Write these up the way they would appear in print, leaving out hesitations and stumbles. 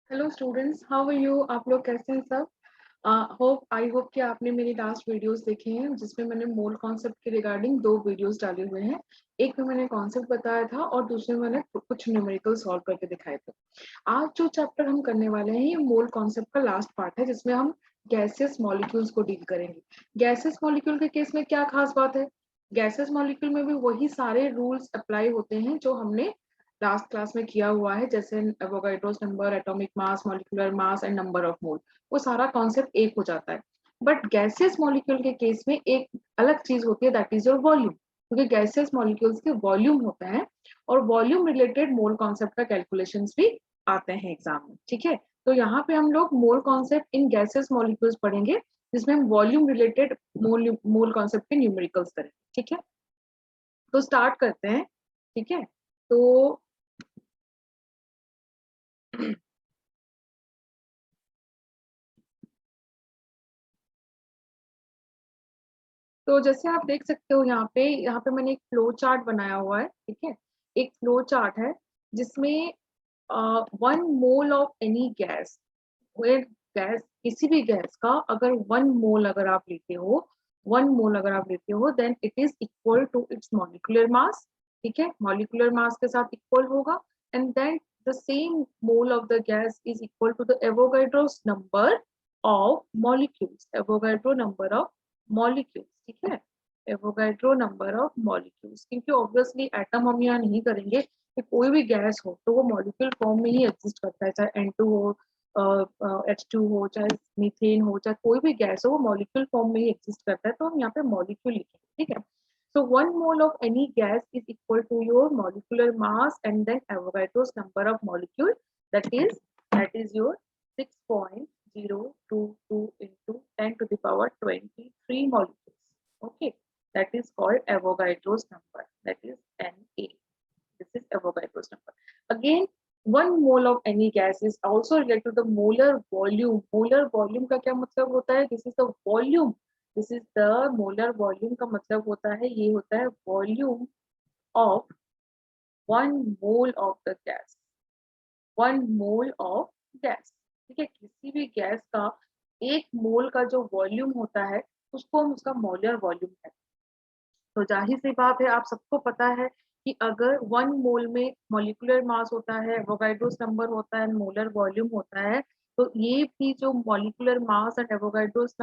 Hello students, how are you? आप लोग कैसे हैं सब? आई होप कि आपने मेरी लास्ट वीडियोस देखे हैं जिसमें मैंने मोल कॉन्सेप्ट के रिगार्डिंग दो वीडियोस डाले हुए हैं। एक में मैंने कॉन्सेप्ट बताया था और दूसरे में मैंने कुछ न्यूमेरिकल सॉल्व करके दिखाए थे। आज जो चैप्टर हम करने वाले हैं ये मोल कॉन्सेप्ट का लास्ट पार्ट है जिसमें हम गैसियस मॉलिक्यूल्स को डील करेंगे। गैसियस मॉलिक्यूल के केस में क्या खास बात है? गैसियस मॉलिक्यूल में भी वही सारे रूल्स अप्लाई होते हैं जो हमने लास्ट क्लास में किया हुआ है, जैसे Avogadro's number, atomic mass, molecular mass and number of मोल। वो सारा कॉन्सेप्ट एक हो जाता है। बट गैसियस मॉलिक्यूल के केस में एक अलग चीज होती है, दैट इज योर वॉल्यूम, क्योंकि गैसियस मॉलिक्यूल्स के वॉल्यूम होते हैं और वॉल्यूम रिलेटेड मोल कॉन्सेप्ट का कैलकुलेशंस भी आते हैं एग्जाम में। ठीक है, तो यहाँ पे हम लोग mole concept in gaseous molecules पढ़ेंगे जिसमें हम वॉल्यूम रिलेटेड मोल कॉन्सेप्ट के न्यूमेरिकल्स करेंगे। ठीक है, तो स्टार्ट करते हैं। ठीक है, तो तो जैसे आप देख सकते हो यहाँ पे मैंने एक फ्लो चार्ट बनाया हुआ है। ठीक है, एक फ्लो चार्ट है जिसमें 1 मोल ऑफ एनी गैस, गैस किसी भी गैस का अगर 1 मोल अगर आप लेते हो, 1 मोल अगर आप लेते हो then it is equal to its molecular mass. ठीक है, मॉलिक्यूलर मास के साथ इक्वल होगा and then the same mole of the gas is equal to the Avogadro's number of molecules, Avogadro number of molecules. ठीक है, Avogadro number of molecules, क्योंकि obviously atom हम यहाँ नहीं करेंगे कि कोई भी गैस हो तो वो मॉलिक्यूल फॉर्म में ही एग्जिस्ट करता है, चाहे N2 हो, H2 हो, चाहे मीथेन हो, चाहे कोई भी गैस हो, वो मॉलिक्यूल फॉर्म में ही एग्जिस्ट करता है। तो हम यहाँ पे मॉलिक्यूल लिखेंगे। ठीक है, so 1 mole of any gas is equal to your molecular mass and then Avogadro's number of molecule, that is your 6.022 into 10 to the power 23 molecules. Okay, that is called Avogadro's number, that is Na. This is Avogadro's number. Again, 1 mole of any gas is also related to the molar volume. Molar volume का क्या मतलब होता है? This is the volume. This is the molar volume का मतलब होता है, ये होता है volume of 1 mole of the gas. 1 mole of gas. ठीक है, किसी भी गैस का 1 मोल का जो वॉल्यूम होता है उसको हम उसका मोलर वॉल्यूम कहते हैं। तो जाहिर सी बात है, आप सबको पता है कि अगर 1 मोल में मॉलिक्यूलर मास होता है, एवोगाड्रोस नंबर होता है, मोलर वॉल्यूम होता है, तो ये भी जो molecular mass and Avogadro's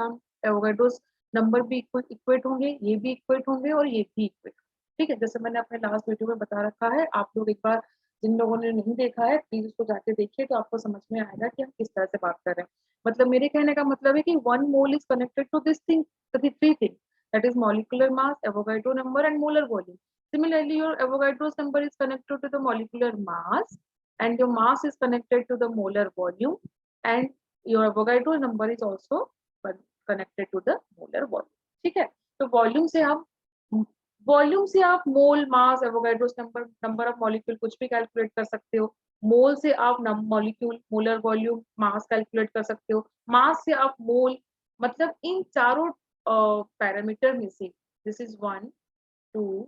number भी इक्वेट होंगे, ये भी इक्वेट होंगे और ये भी इक्वेट। ठीक है, जैसे मैंने अपने लास्ट वीडियो में बता रखा है, आप लोग एक बार, जिन लोगों ने नहीं देखा है प्लीज उसको जाके देखिए, तो आपको समझ में आएगा कि हम किस तरह से बात कर रहे हैं। मतलब मेरे कहने का मतलब है कि 1 mole is connected to this thing, three thing, that is molecular mass, Avogadro number and molar volume. Similarly, your Avogadro's number is connected to the molecular mass and your mass is connected to the molar volume, and your Avogadro number is also connected to the molar volume. ठीक है, तो volume से आप mole, mass, Avogadro's number, number of molecule कुछ भी calculate कर सकते हो। मोल से आप molecule, molar volume, mass calculate कर सकते हो। मास से आप मोल, मतलब इन चारों पैरामीटर में से, दिस इज 1, 2,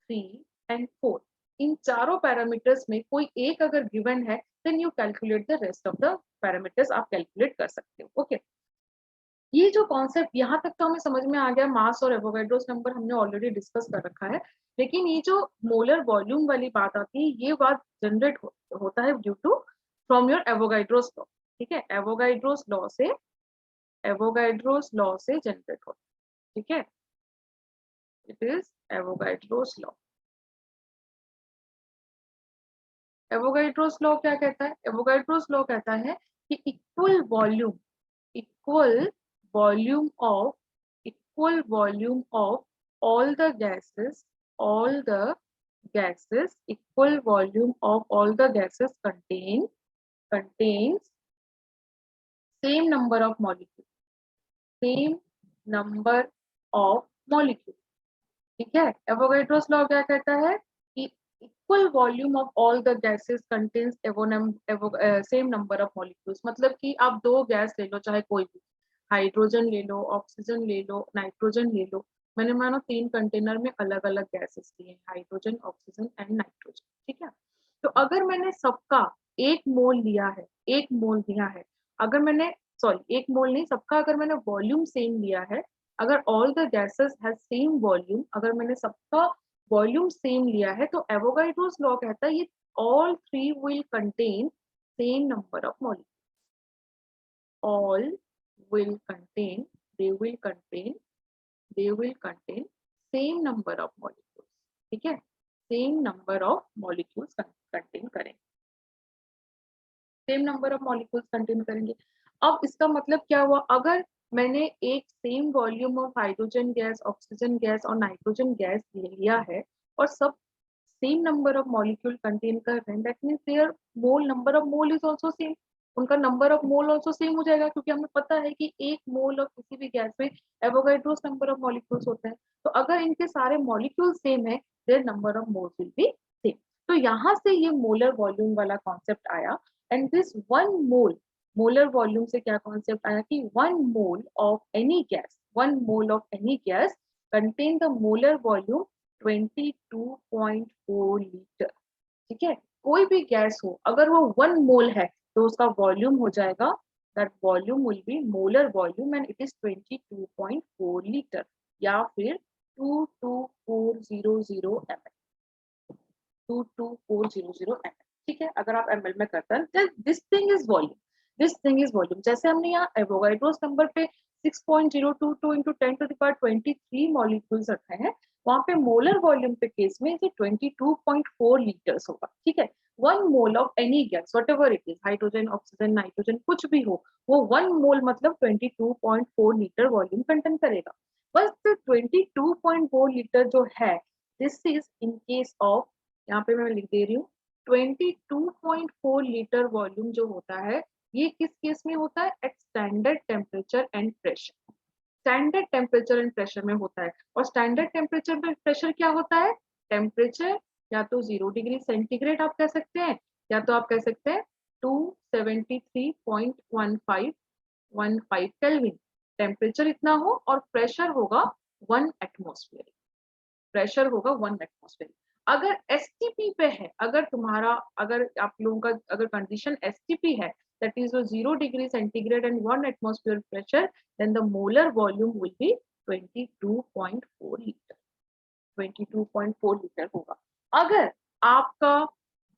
3 एंड 4, इन चारों पैरामीटर्स में कोई एक अगर गिवन है then you calculate the rest of the parameters, आप कैलकुलेट कर सकते हो। ओके, ये जो कॉन्सेप्ट यहाँ तक तो हमें समझ में आ गया, मास और एवोगाड्रोस नंबर हमने ऑलरेडी डिस्कस कर रखा है। लेकिन ये जो मोलर वॉल्यूम वाली बात आती है, ये बात जनरेट होता है due to from your Avogadro's law. ठीक है, एवोगाड्रोस लॉ से जनरेट होता है। ठीक है, it is Avogadro's law. Avogadro's law क्या कहता है? एवोगाड्रोस लॉ कहता है कि equal volume of equal volume of all the gases, equal volume of all the gases contains same number of molecules, same number of molecules. ठीक है, Avogadro's law क्या कहता है कि equal volume of all the gases contains same number of molecules. मतलब कि आप दो गैस ले लो, चाहे कोई भी, हाइड्रोजन ले लो, ऑक्सीजन ले लो, नाइट्रोजन ले लो। मैंने मानो 3 कंटेनर में अलग अलग गैसेस लिए, हाइड्रोजन, ऑक्सीजन एंड नाइट्रोजन। ठीक है, तो अगर मैंने सबका एक मोल लिया है, एक मोल दिया है, अगर मैंने सॉरी एक मोल नहीं, सबका अगर मैंने वॉल्यूम सेम लिया है, अगर all the gases have same volume, अगर मैंने सबका वॉल्यूम सेम लिया है, तो एवोगाड्रोस लॉ कहता है ये all three will contain same number of molecules. All will contain, they will contain, they will contain same number of molecules. ठीक है, same number of molecules contain करेंगे, same number of molecules contain करेंगे. अब इसका मतलब क्या हुआ, अगर मैंने एक same volume of hydrogen gas, oxygen gas और नाइट्रोजन गैस लिया है और सब same number of molecule contain कर रहे हैं, that means their mole number of mole is also same, उनका number of mole also same हो जाएगा, क्योंकि हमें पता है कि एक मोल ऑफ किसी भी गैस में एवोगाड्रोस नंबर ऑफ मॉलिक्यूल्स होते हैं. तो अगर इनके सारे मॉलिक्यूल सेम है, their number of moles will be same. तो यहाँ से ये मोलर वॉल्यूम वाला कॉन्सेप्ट आया. And this one mole, molar volume से क्या कॉन्सेप्ट आया कि one mole of any gas, one mole of any gas contain the molar volume 22.4 litre. ठीक है, कोई भी गैस हो अगर वो 1 मोल है तो उसका वॉल्यूम हो जाएगा, that volume will B molar volume and it is 22.4 litre या फिर 22400 ml, 22400 ml. ठीक है, अगर आप ml में करते हैं, this thing is volume, this thing is volume. जैसे हमने यहाँ एवोगाड्रोस नंबर पे 6.022 into 10 to the power 23 molecules रखे हैं, वहां पे मोलर वॉल्यूम के केस में ये 22.4 लीटर्स होगा. ठीक है, 1 मोल of any gas whatever it is, hydrogen, oxygen, nitrogen, कुछ भी हो, वो 1 मोल मतलब 22.4 लीटर वॉल्यूम कंटेन करेगा. बस 22.4 लीटर जो है, this is in case of, यहाँ पे मैं लिख दे रही हूँ, 22.4 लीटर वॉल्यूम जो होता है, ये किस केस में होता है, at standard temperature and pressure. Standard temperature and pressure में होता है. और स्टैंडर्ड टेम्परेचर में प्रेशर क्या होता है, टेम्परेचर या तो 0 डिग्री सेंटीग्रेड आप कह सकते हैं, या तो आप कह सकते हैं 273.15 केल्विन. टेम्परेचर इतना हो और प्रेशर होगा 1 एटमॉस्फेयर, प्रेशर होगा 1 एटमॉस्फेयर. अगर एसटीपी पे है, अगर तुम्हारा, अगर आप लोगों का अगर कंडीशन एसटीपी है, that is 0 degree centigrade and 1 atmosphere pressure, then the molar volume will be 22.4 liter. 22.4 litre होगा. अगर आपका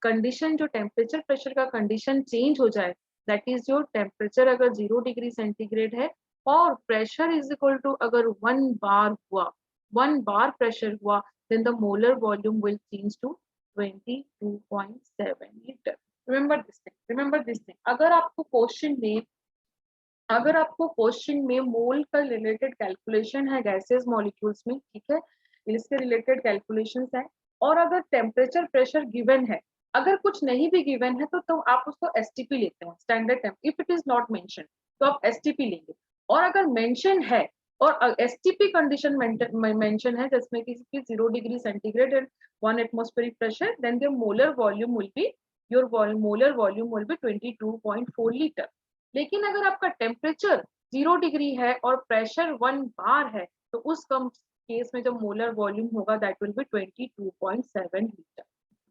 कंडीशन जो टेम्परेचर प्रेशर का कंडीशन चेंज हो जाए, दैट इज योर टेम्परेचर अगर 0 डिग्री सेंटीग्रेड है और प्रेशर इज इक्वल टू अगर 1 बार हुआ, 1 बार प्रेशर हुआ, then the molar volume will change to 22.7 liter. Remember this thing, remember this thing. अगर आपको क्वेश्चन में मोल का रिलेटेड कैलकुलेशन है गैसेस मॉलिक्यूल्स में, ठीक है, इसके रिलेटेड कैलकुलेशंस है, और अगर टेम्परेचर प्रेशर गिवन है, अगर कुछ नहीं भी गिवन है तो आप उसको एसटीपी लेते हैं, standard temp. If it is not mention तो आप एसटीपी लेंगे. और अगर मेंशन है और एसटीपी कंडीशन मेंशन है जिसमें कि 0 degree centigrade and 1 atmospheric pressure, then your molar volume will be, your molar volume will be 22.4 litre. लेकिन अगर आपका टेम्परेचर 0 डिग्री है और प्रेशर 1 बार है, तो उस कम केस में जो मोलर वॉल्यूम होगा that will be 22.7 litre,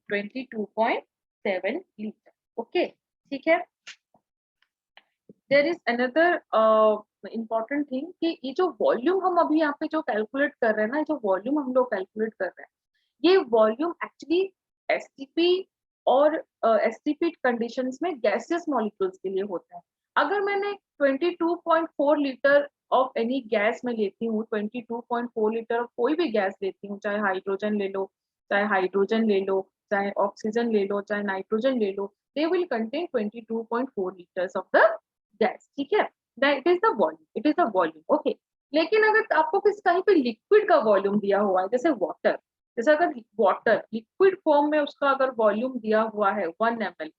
22.7 litre. Okay, ठीक है. There is another important thing कि ये जो वॉल्यूम हम अभी यहाँ पे जो कैलकुलेट कर रहे हैं ना, जो वॉल्यूम हम लोग कैलकुलेट कर रहे हैं, ये वॉल्यूम एक्चुअली एसटीपी और एसटीपी कंडीशंस में गैसियस मॉलिक्यूल्स के लिए होता है. अगर मैंने 22.4 लीटर ऑफ एनी गैस में लेती हूँ, 22.4 लीटर ऑफ कोई भी गैस लेती हूँ, चाहे हाइड्रोजन ले लो, चाहे हाइड्रोजन ले लो, चाहे ऑक्सीजन ले लो, चाहे नाइट्रोजन ले लो, they will contain 22.4 liters of the gas. ठीक है, that is the volume, it is the volume. Okay, लेकिन अगर आपको किस कहीं पे लिक्विड का वॉल्यूम दिया हुआ है, जैसे वाटर, जैसे अगर वाटर लिक्विड फॉर्म में उसका अगर वॉल्यूम दिया हुआ है 1 ml,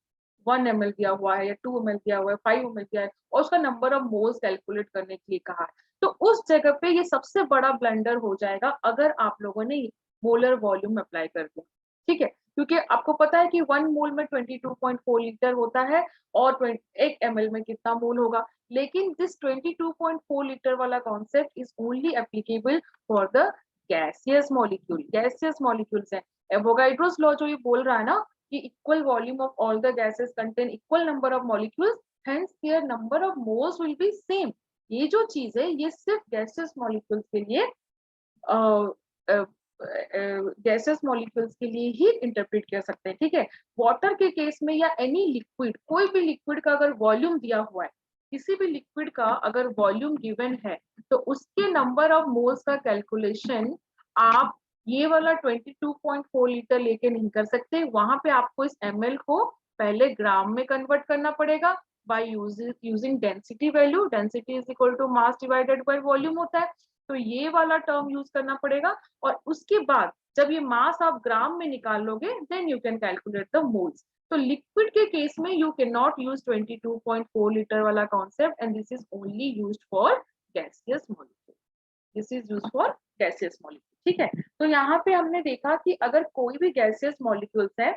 1 ml दिया हुआ है या 2 ml दिया हुआ है, 5 ml दिया है, और उसका नंबर ऑफ मोल्स कैलकुलेट करने के लिए कहा है, तो उस जगह पे ये सबसे बड़ा ब्लंडर हो जाएगा अगर आप लोगों ने मोलर वॉल्यूम अप्लाई कर दिया. ठीक है, क्योंकि आपको पता है कि 1 मोल में 22.4 लीटर होता है और 1 ml में कितना मोल होगा. लेकिन दिस 22.4 लीटर वाला concept is only applicable for the gaseous molecule. Gaseous molecules है. एवोगाड्रोस लॉ जो ये बोल रहा है ना कि equal volume of all the gases contain equal number of molecules, hence their number of moles will be same. ये जो चीज है ये सिर्फ गैसेस मॉलिक्यूल्स के लिए गैसेस मॉलिक्यूल्स के लिए ही इंटरप्रेट कर सकते हैं, ठीक है। वाटर के केस में या एनी लिक्विड, कोई भी लिक्विड का अगर वॉल्यूम दिया हुआ है, किसी भी लिक्विड का अगर वॉल्यूम गिवन है, तो उसके नंबर ऑफ मोल्स का कैलकुलेशन आप ये वाला 22.4 लीटर लेके नहीं कर सकते। वहां पे आपको इस ml को पहले ग्राम में कन्वर्ट करना पड़ेगा by using density value. Density is equal to mass divided by volume होता है, तो ये वाला टर्म यूज करना पड़ेगा। और उसके बाद जब ये मास आप ग्राम में निकाल लोगे, then you can calculate the moles. तो लिक्विड के केस में you can not use 22.4 litre वाला concept, and this is only used for gaseous molecule. This is used for gaseous molecule, ठीक है। तो यहाँ पे हमने देखा कि अगर कोई भी गैसियस मॉलिक्यूल्स है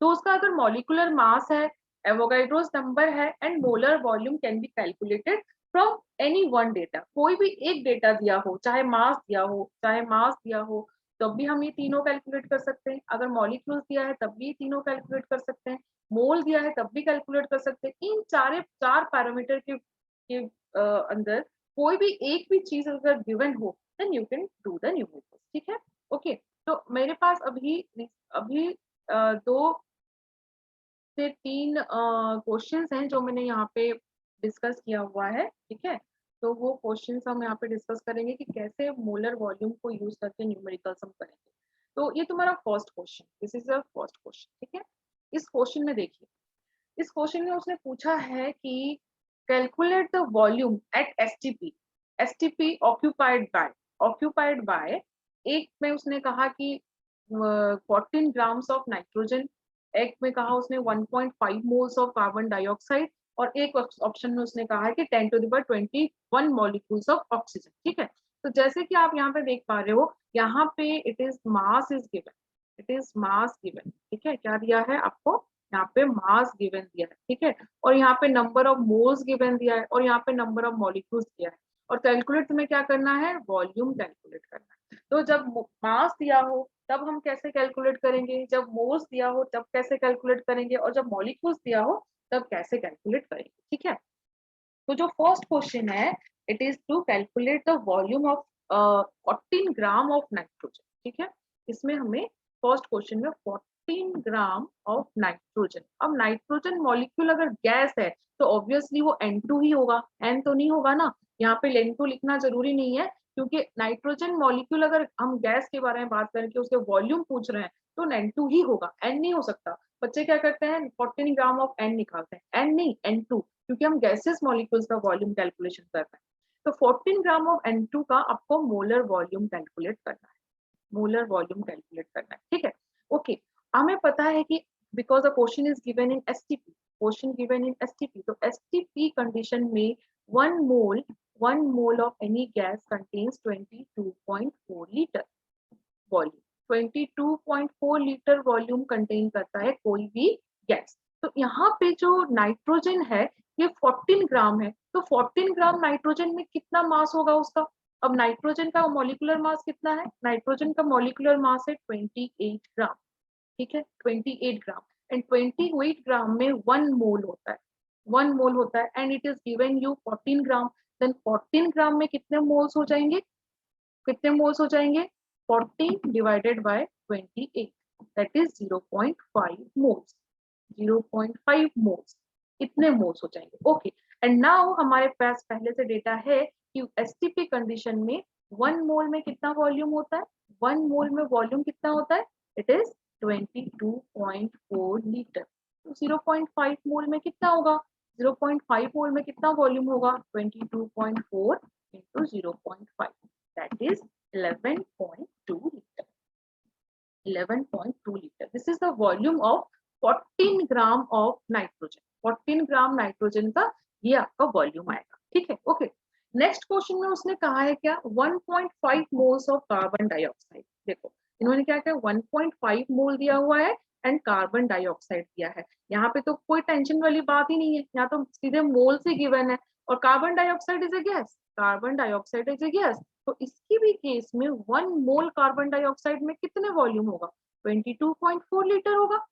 तो उसका अगर मॉलिक्यूलर मास है, एवोगाड्रोस नंबर है, and molar volume can be calculated from any one data. कोई भी एक डेटा दिया हो, चाहे मास दिया हो, चाहे मास दिया हो, तब भी हम ये तीनों कैलकुलेट कर सकते हैं। अगर मॉलिक्यूल्स दिया है तब भी ये तीनों कैलकुलेट कर सकते हैं। मोल दिया है तब भी कैलकुलेट कर सकते हैं। इन चार पैरामीटर के अंदर कोई भी एक भी चीज अगर गिवन हो, then you can do the numericals, ठीक है। ओके, तो मेरे पास अभी अभी दो से तीन क्वेश्चंस हैं जो मैंने यहाँ पे डिस्कस किया हुआ है, ठीक है। तो वो क्वेश्चंस हम यहाँ पे डिस्कस करेंगे कि कैसे मोलर वॉल्यूम को यूज करके न्यूमेरिकल्स हम करेंगे। तो ये तुम्हारा first question, this is your first question, ठीक है। इस क्वेश्चन में देखिए, इस क्वेश्चन में उसने पूछा है कि calculate the volume at STP. STP occupied by एक में उसने कहा कि 14 ग्राम्स ऑफ नाइट्रोजन, एक में कहा उसने 1.5 मोल्स ऑफ कार्बन डाइऑक्साइड, और एक ऑप्शन में उसने कहा है कि 10 to the power 21 molecules of oxygen, ठीक है। तो जैसे कि आप यहाँ पे देख पा रहे हो, यहाँ पे it is mass is given, it is mass given, ठीक है। क्या दिया है आपको, यहाँ पे मास गिवन दिया है, ठीक है। और यहाँ पे नंबर ऑफ मोल्स गिवन दिया है, और यहाँ पे नंबर ऑफ मॉलिक्यूल्स दिया है। और कैलकुलेट में क्या करना है, वॉल्यूम कैलकुलेट करना है। तो जब मास दिया हो तब हम कैसे कैलकुलेट करेंगे, जब मोल्स दिया हो तब कैसे कैलकुलेट करेंगे, और जब मॉलिक्यूल्स दिया हो तब कैसे कैलकुलेट करेंगे, ठीक है। तो जो फर्स्ट क्वेश्चन है, it is to calculate the volume of 14 gram of nitrogen, ठीक है। इसमें हमें फर्स्ट क्वेश्चन में 14 ग्राम ऑफ नाइट्रोजन। अब नाइट्रोजन मॉलिक्यूल अगर गैस है तो ऑब्वियसली वो N2 ही होगा, N तो नहीं होगा ना। यहाँ पे N2 लिखना जरूरी नहीं है, क्योंकि नाइट्रोजन मॉलिक्यूल अगर हम गैस के बारे में बात करें कि उसके वॉल्यूम पूछ रहे हैं, तो N2 ही होगा, N नहीं हो सकता। बच्चे क्या करते हैं, 14 ग्राम ऑफ N निकालते हैं, N नहीं N2, क्योंकि हम गैसेस मॉलिक्यूल्स का वॉल्यूम कैलकुलेशन कर रहे हैं। तो 14 ग्राम ऑफ N2 का आपको मोलर वॉल्यूम कैलकुलेट करना है, मोलर वॉल्यूम कैलकुलेट करना है, ठीक है। ओके, हमें पता है कि because the question is given in STP, question given in STP, तो एसटीपी कंडीशन में 1 मोल of any gas contains 22.4 litre volume. 22.4 litre volume contain करता है कोई भी गैस। तो यहाँ पे जो नाइट्रोजन है ये 14 ग्राम है, तो 14 ग्राम नाइट्रोजन में कितना मास होगा उसका। अब नाइट्रोजन का मॉलिक्यूलर मास कितना है, नाइट्रोजन का मॉलिक्यूलर मास है 28 ग्राम, ठीक है, 28 ग्राम। एंड 28 ग्राम में 1 मोल होता है, 1 मोल होता है, and it is given you 14 gram. Then 14 gram में कितने मोल्स हो जाएंगे, कितने मोल्स हो जाएंगे, 14 divided by 28, that is 0.5 moles, 0.5 moles, इतने मोल्स हो जाएंगे। ओके, एंड नाउ हमारे पास पहले से डेटा है कि एसटीपी कंडीशन में 1 मोल में कितना वॉल्यूम होता है, 1 मोल में वॉल्यूम कितना होता है, इट इज 22.4 लीटर। तो 0.5 मोल में कितना होगा, 0.5 मोल में कितना वॉल्यूम होगा, 22.4 into 0.5, that is 11.2 liter, 11.2 liter. This is the volume of 14 gram of nitrogen, 14 gram nitrogen का ये आपका वॉल्यूम आएगा, ठीक है। ओके, नेक्स्ट क्वेश्चन में उसने कहा है क्या, 1.5 मोल्स ऑफ कार्बन डाइऑक्साइड। देखो इन्होंने क्या किया, 1.5 मोल दिया हुआ है एंड कार्बन डाइऑक्साइड दिया है। यहाँ पे तो कोई टेंशन वाली बात ही नहीं है, यहाँ तो सीधे मोल से गिवन है। और carbon dioxide is a gas, carbon dioxide is a gas, तो इसकी भी केस में 1 मोल कार्बन डाइऑक्साइड में कितने वॉल्यूम होगा, 22.4 लीटर होगा।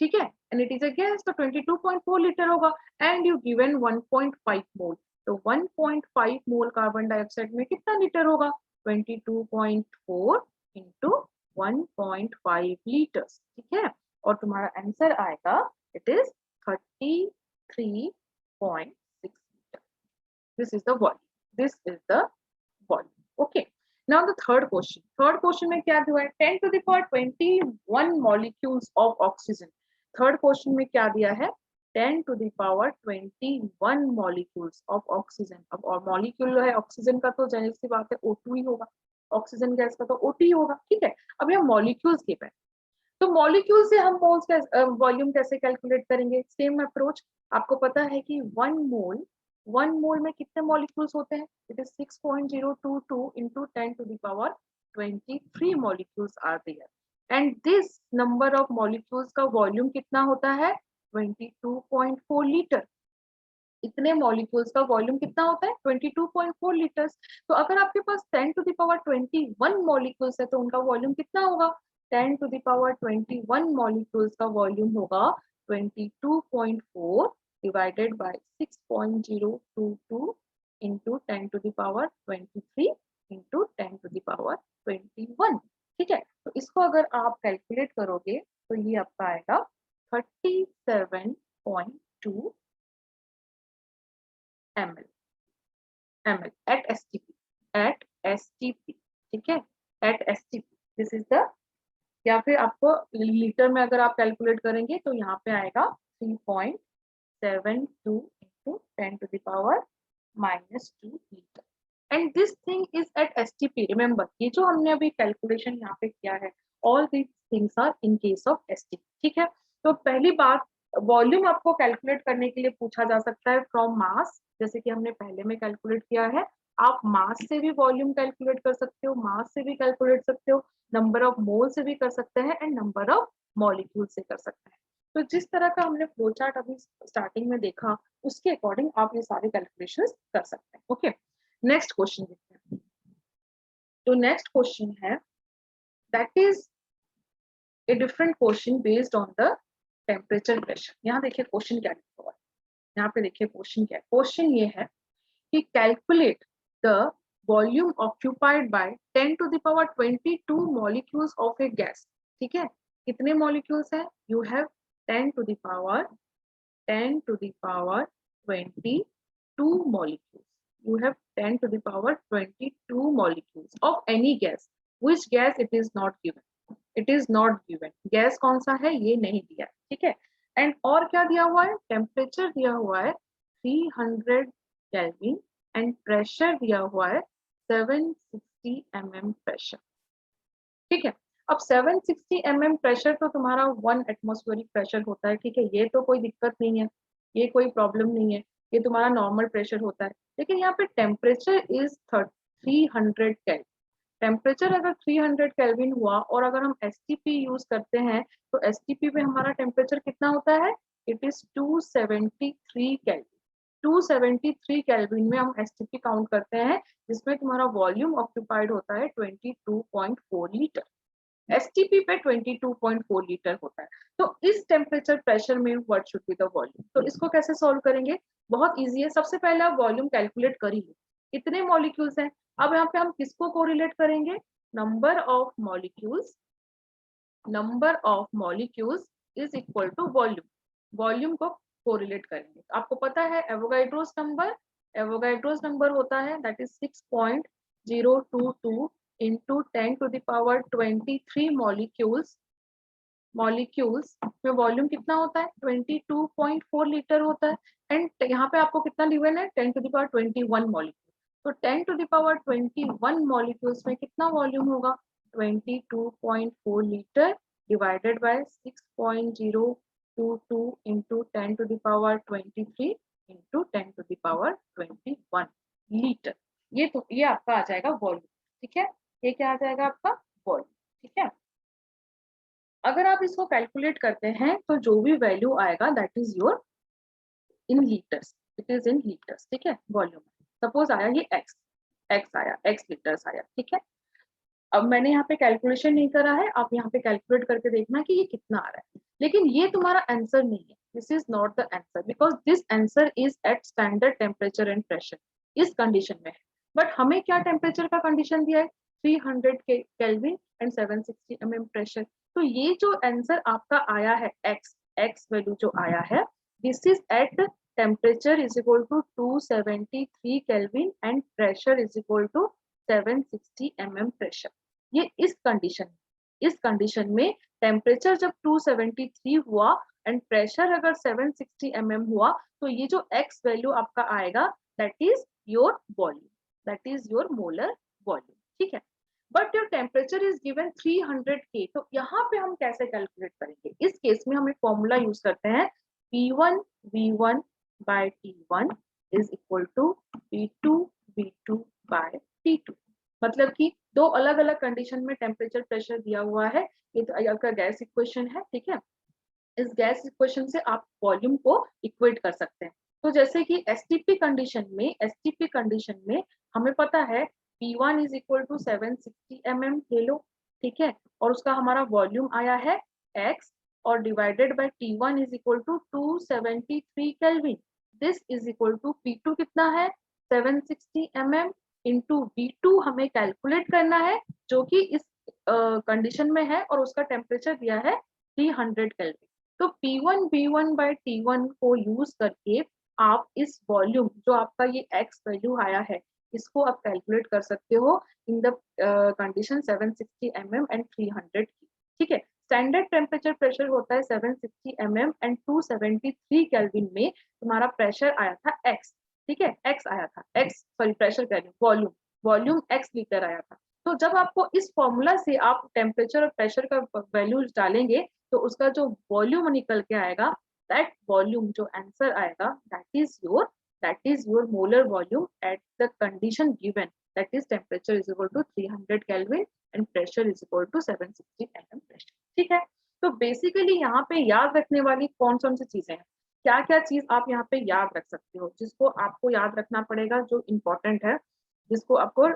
ठीक है, and it is a gas, तो 22.4 लीटर होगा, एंड यू गिवन 1.5 मोल, तो 1.5 मोल कार्बन डाइऑक्साइड में कितना लीटर होगा, 22.4 इंटू 1.5 लीटर्स, ठीक है, और तुम्हारा आंसर आएगा it is 33.6 litre. This is the volume, this is the volume. Okay, now the third question में क्या दिया है, 10 to the power 21 molecules of oxygen। Third question में क्या दिया है, 10 to the power 21 molecules of oxygen। अब और मॉलिक्यूल है ऑक्सीजन का, तो जाहिर सी बात है O2 ही होगा, ऑक्सीजन गैस का तो O2 ही होगा, ठीक है। अब ये मॉलिक्यूल्स गिवन, तो मॉलिक्यूल से हम मोल्स का वॉल्यूम कैसे कैलकुलेट करेंगे, सेम अप्रोच। आपको पता है कि 1 मोल में कितने मॉलिक्यूल्स होते हैं, it is 6.022 into 10 to the power 23 molecules are there, and this number of molecules का वॉल्यूम कितना होता है, 22.4 लीटर। इतने मॉलिक्यूल्स का वॉल्यूम कितना होता है, 22.4 लीटर्स। तो अगर आपके पास 10 to the power 21 मॉलिक्यूल्स है तो उनका वॉल्यूम कितना होगा, 10 to the power 21 मॉलिक्यूल्स का वॉल्यूम होगा 22.4 divided by 6.022 into 10 to the power 23 into 10 to the power 21, ठीक है। तो इसको अगर आप कैलकुलेट करोगे तो ये आपका आएगा 37.2 ml at STP, ठीक है, at STP this is the, या फिर आपको लीटर में अगर आप कैलकुलेट करेंगे तो यहाँ पे आएगा 3.72 into 10 to the power -2 litre, and this thing is at STP। Remember, ये जो हमने अभी कैलकुलेशन यहाँ पे किया है, all these things are in case of STP, ठीक है। तो पहली बात, वॉल्यूम आपको कैलकुलेट करने के लिए पूछा जा सकता है फ्रॉम मास, जैसे कि हमने पहले में कैलकुलेट किया है। आप मास से भी वॉल्यूम कैलकुलेट कर सकते हो, मास से भी कैलकुलेट सकते हो, नंबर ऑफ मोल से भी कर सकते हैं, एंड नंबर ऑफ मॉलिक्यूल से कर सकते हैं। तो जिस तरह का हमने फ्लो चार्ट अभी स्टार्टिंग में देखा, उसके अकॉर्डिंग आप ये सारे कैलकुलेशंस कर सकते हैं। ओके, नेक्स्ट क्वेश्चन देखते हैं। तो नेक्स्ट क्वेश्चन है, that is a different question based on the temperature pressure. यहाँ देखिए क्वेश्चन क्या लिखा हुआ है, यहाँ पे देखिए क्वेश्चन क्या है। क्वेश्चन ये है कि calculate the volume occupied by 10 to the power 22 molecules of A gas, ठीक है। कितने मॉलिक्यूल्स है, you have 10 to the power 22 molecules, you have 10 to the power 22 molecules of any gas, which gas it is not given, it is not given, gas कौन सा है ये नहीं दिया, ठीक है। एंड और क्या दिया हुआ है, टेम्परेचर दिया हुआ है 300 केल्विन, एंड प्रेशर दिया हुआ है 760 mm प्रेशर, ठीक है। अब 760 mm प्रेशर तो तुम्हारा 1 एटमॉस्फेरिक प्रेशर होता है, ठीक है, ये तो कोई दिक्कत नहीं है, ये कोई प्रॉब्लम नहीं है, ये तुम्हारा नॉर्मल प्रेशर होता है। लेकिन यहाँ पे टेम्परेचर इज 300 केल्विन। टेम्परेचर अगर 300 केल्विन हुआ और अगर हम STP यूज करते हैं तो STP पे हमारा टेम्परेचर कितना होता है, इट इज 273 केल्विन। 273 केल्विन में हम STP काउंट करते हैं, जिसमें तुम्हारा वॉल्यूम ऑक्यूपाइड होता है 22.4 लीटर। STP पे 22.4 लीटर होता है। तो इस टेम्परेचर प्रेशर में what should be the volume, तो इसको कैसे सॉल्व करेंगे, बहुत इजी है। सबसे पहले आप वॉल्यूम कैलकुलेट कर ही लो, इतने मॉलिक्यूल्स हैं। अब यहाँ पे हम किसको कोरिलेट करेंगे, number of molecules, number of molecules is equal to volume, volume को कोरिलेट करेंगे। आपको पता है एवोगाड्रोस नंबर होता है that is 6.022 into 10 to the power 23 molecules में वॉल्यूम कितना होता है, 22.4 लीटर होता है। एंड यहाँ पे आपको कितना गिवन है, 10 to the power 21 मॉलिक्यूल, तो 10 to the power 21 मॉलिक्यूल्स में कितना वॉल्यूम होगा, 22.4 litre divided by 6.022 into 10 to the power 23 into 10 to the power 21 litre. ये आपका आ जाएगा वॉल्यूम, ठीक है, ये क्या आ जाएगा आपका वॉल्यूम, ठीक है। अगर आप इसको कैलकुलेट करते हैं तो जो भी वैल्यू आएगा that is your in litres, it is in litres, ठीक है। वॉल्यूम सपोज आया ये x आया, x लीटर्स आया, ठीक है। अब मैंने यहाँ पे कैलकुलेशन नहीं करा है, आप यहाँ पे कैलकुलेट करके देखना कि ये कितना आ रहा है। लेकिन ये तुम्हारा आंसर नहीं है, this is not the answer because this answer is at standard temperature and pressure, इस कंडीशन में है। बट हमें क्या टेम्परेचर का कंडीशन दिया है, 300 केल्विन एंड 760 mm प्रेशर। तो ये जो आंसर आपका आया है एक्स वैल्यू जो आया है, this is at temperature is equal to 273 kelvin and pressure is equal to 760 mm pressure. ये इस कंडीशन में टेम्परेचर जब 273 हुआ एंड प्रेशर अगर 760 mm हुआ, तो ये जो x वैल्यू आपका आएगा that is your volume, that is your molar volume, ठीक है। But your temperature is given 300 K, तो यहाँ पे हम कैसे कैलकुलेट करेंगे, इस केस में हम एक फॉर्मूला यूज करते हैं, P1 V1 by T1 is equal to P2 V2 by T2। मतलब कि दो अलग अलग कंडीशन में टेम्परेचर प्रेशर दिया हुआ है, ये तो आपका गैस इक्वेशन है, ठीक है। इस गैस इक्वेशन से आप वॉल्यूम को इक्वेट कर सकते हैं। तो जैसे कि एसटीपी कंडीशन में हमें पता है P1 is equal to 760 mm ले लो, ठीक है, और उसका हमारा वॉल्यूम आया है x, और divided by T1 is equal to 273 kelvin, this is equal to P2 कितना है 760 mm इंटू V2 हमें कैलकुलेट करना है जो कि इस कंडीशन में है और उसका टेम्परेचर दिया है 300 केल्विन। तो P1 V1 by T1 को यूज करके आप इस वॉल्यूम जो आपका ये x वैल्यू आया है, इसको आप कैलकुलेट कर सकते हो in the condition 760 mm and 300 की, ठीक है। स्टैंडर्ड टेम्परेचर प्रेशर होता है 760 mm एंड 273 केल्विन में तुम्हारा प्रेशर आया था x, ठीक है, x आया था, x सॉरी प्रेशर कह रही हूँ, वॉल्यूम x लीटर आया था। तो जब आपको इस फॉर्मूला से आप टेम्परेचर और प्रेशर का वैल्यूज डालेंगे तो उसका जो वॉल्यूम निकल के आएगा, दैट वॉल्यूम जो आंसर आएगा that is your molar volume at the condition given, that is temperature is equal to 300 kelvin and pressure is equal to 760 mm pressure, ठीक है। तो बेसिकली यहाँ पे याद रखने वाली कौन कौन सी चीजें हैं, क्या क्या चीज आप यहाँ पे याद रख सकते हो, जिसको आपको याद रखना पड़ेगा, जो इम्पोर्टेंट है, जिसको आपको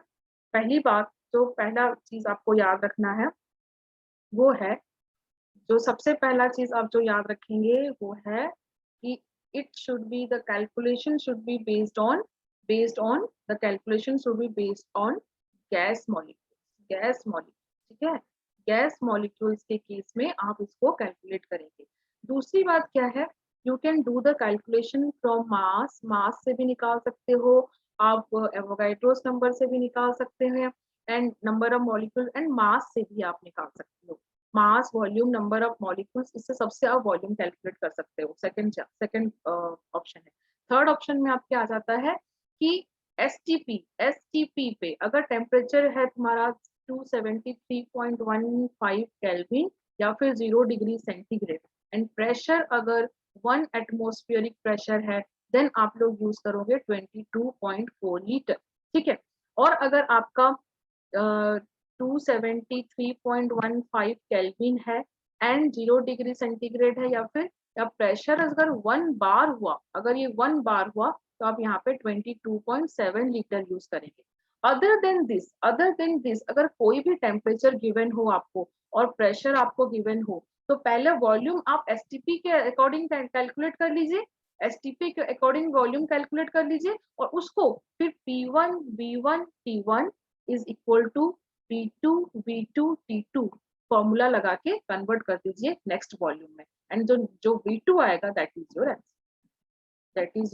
पहली बात, जो पहला चीज आपको याद रखना है वो है, जो सबसे पहला चीज आप जो याद रखेंगे वो है कि it should be the calculation should be based on the calculation should be based on gas molecules, ठीक है। गैस मॉलिक्यूल्स के केस में आप इसको कैलकुलेट करेंगे। दूसरी बात क्या है, you can do the calculation from mass से भी निकाल सकते हो आप, एवोगाड्रोस नंबर से भी निकाल सकते हैं, and number of molecule and mass से भी आप निकाल सकते हो, mass volume number of molecules, इससे सबसे आप वॉल्यूम कैलकुलेट कर सकते हो। सेकंड ऑप्शन है। थर्ड ऑप्शन में आपके आ जाता है कि एसटीपी पे अगर टेम्परेचर है तुम्हारा 273.15 केल्विन या फिर 0 डिग्री सेंटीग्रेड एंड प्रेशर अगर 1 एटमॉस्फेरिक प्रेशर है, देन आप लोग यूज करोगे 22.4 लीटर, ठीक है। और अगर आपका 273.15 केल्विन है एंड 0 डिग्री सेंटीग्रेड है, या प्रेशर अगर 1 बार हुआ, अगर ये 1 बार हुआ, तो आप यहाँ पे 22.7 लीटर यूज करेंगे। अदर देन दिस अगर कोई भी टेम्परेचर गिवन हो आपको और प्रेशर आपको गिवन हो, तो पहले वॉल्यूम आप एसटीपी के अकॉर्डिंग कैलकुलेट कर लीजिए, एसटीपी के अकॉर्डिंग वॉल्यूम कैलकुलेट कर लीजिए, और उसको फिर P1 V1 T1 is equal to P2 V2 T2 formula लगा के कन्वर्ट कर दीजिए नेक्स्ट वॉल्यूम में, एंड जो V2 आएगा दैट इज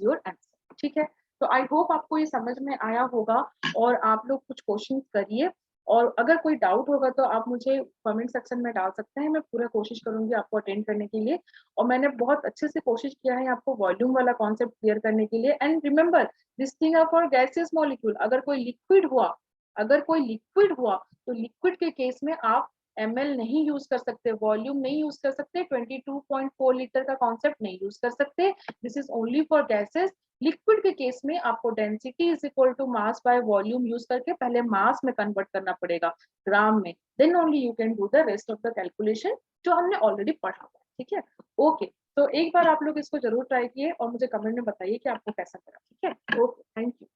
योर आंसर, ठीक है। तो आई होप आपको ये समझ में आया होगा, और आप लोग कुछ क्वेश्चन करिए, और अगर कोई डाउट होगा तो आप मुझे कमेंट सेक्शन में डाल सकते हैं, मैं पूरा कोशिश करूंगी आपको अटेंड करने के लिए। और मैंने बहुत अच्छे से कोशिश किया है आपको वॉल्यूम वाला कॉन्सेप्ट क्लियर करने के लिए। And remember this thing are for gaseous molecule, अगर कोई लिक्विड हुआ तो लिक्विड के केस में आप ml नहीं यूज कर सकते, वॉल्यूम नहीं यूज कर सकते, 22.4 लीटर का कॉन्सेप्ट नहीं यूज कर सकते, this is only for gases. Liquid के केस में आपको density is equal to mass by volume use करके पहले मास में कन्वर्ट करना पड़ेगा, ग्राम में, then only you can do the rest of the calculation जो हमने ऑलरेडी पढ़ा हुआ है, ठीक है। ओके, तो एक बार आप लोग इसको जरूर ट्राई किए और मुझे कमेंट में बताइए कि आपको कैसा लगा, ठीक है। Okay, thank you.